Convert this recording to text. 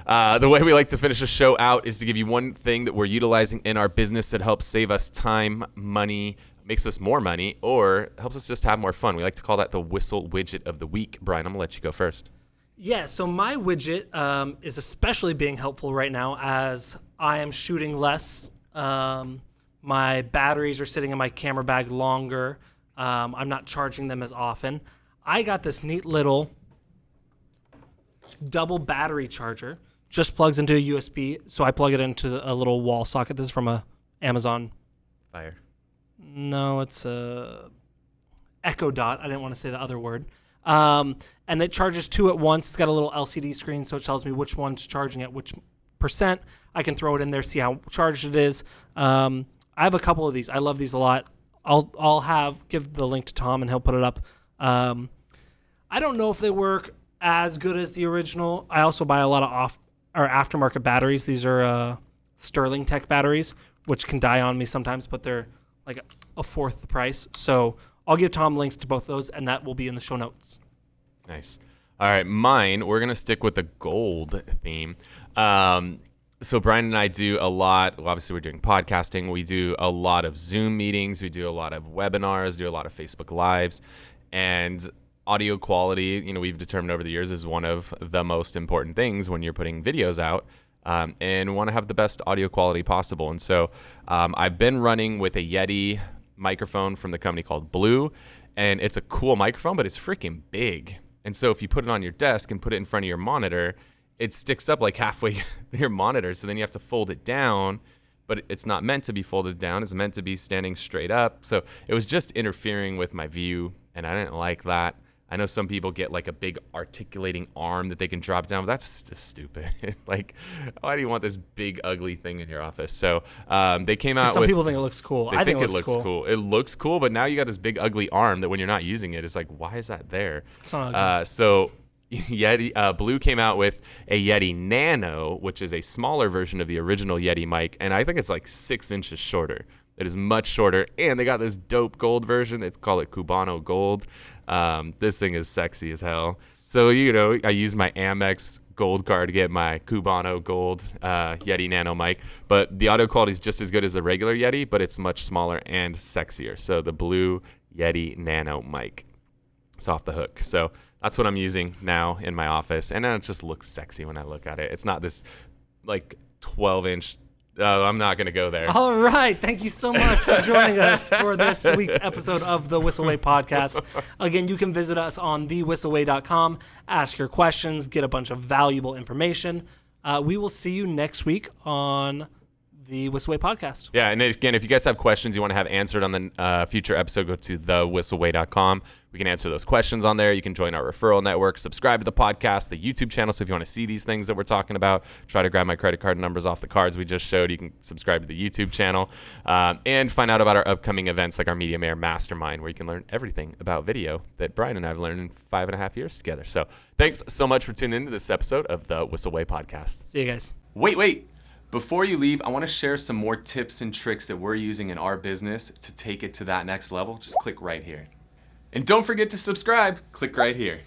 The way we like to finish the show out is to give you one thing that we're utilizing in our business that helps save us time, money, makes us more money, or helps us just have more fun. We like to call that the Whissel Widget of the week. Bryan, I'm going to let you go first. Yeah, so my widget is especially being helpful right now as I am shooting less. My batteries are sitting in my camera bag longer. I'm not charging them as often. I got this neat little double battery charger. Just plugs into a USB, so I plug it into a little wall socket. This is from a Amazon. Fire. No, it's a Echo Dot. I didn't want to say the other word. And it charges two at once. It's got a little LCD screen, so it tells me which one's charging at which percent. I can throw it in there, see how charged it is. I have a couple of these. I love these a lot. I'll give the link to Tom, and he'll put it up. I don't know if they work as good as the original. I also buy a lot of aftermarket batteries. These are Sterling Tech batteries, which can die on me sometimes, but they're like a fourth the price. So I'll give Tom links to both those, and that will be in the show notes. Nice. All right, mine, we're going to stick with the gold theme. So Bryan and I do a lot. Well, obviously, we're doing podcasting. We do a lot of Zoom meetings. We do a lot of webinars, do a lot of Facebook Lives. And audio quality, we've determined over the years is one of the most important things when you're putting videos out. And want to have the best audio quality possible. And so I've been running with a Yeti microphone from the company called Blue, and it's a cool microphone, but it's freaking big. And so if you put it on your desk and put it in front of your monitor, it sticks up like halfway to your monitor. So then you have to fold it down, but it's not meant to be folded down. It's meant to be standing straight up. So it was just interfering with my view, and I didn't like that. I know some people get like a big articulating arm that they can drop down, but that's just stupid. Like, why do you want this big ugly thing in your office? So they came out. Some people think it looks cool. I think it looks cool. It looks cool, but now you got this big ugly arm that when you're not using it, it's like, why is that there? It's not ugly. So Yeti Blue came out with a Yeti Nano, which is a smaller version of the original Yeti mic, and I think it's like 6 inches shorter. It is much shorter, and they got this dope gold version. They call it Cubano Gold. This thing is sexy as hell. So, I use my Amex gold card to get my Cubano Gold Yeti Nano mic. But the audio quality is just as good as the regular Yeti, but it's much smaller and sexier. So the Blue Yeti Nano mic. It's off the hook. So that's what I'm using now in my office. And it just looks sexy when I look at it. It's not this like 12-inch. I'm not going to go there. All right. Thank you so much for joining us for this week's episode of the Whissel Podcast. Again, you can visit us on thewhisselway.com, ask your questions, get a bunch of valuable information. We will see you next week on the Whissel Podcast. Yeah, and again, if you guys have questions you want to have answered on the future episode, go to thewhisselway.com. We can answer those questions on there. You can join our referral network, subscribe to the podcast, the YouTube channel. So if you want to see these things that we're talking about, try to grab my credit card numbers off the cards we just showed. You can subscribe to the YouTube channel and find out about our upcoming events like our Media Mayor Mastermind, where you can learn everything about video that Bryan and I have learned in 5.5 years together. So thanks so much for tuning into this episode of the Whissel Way Podcast. See you guys. Wait. Before you leave, I want to share some more tips and tricks that we're using in our business to take it to that next level. Just click right here. And don't forget to subscribe. Click right here.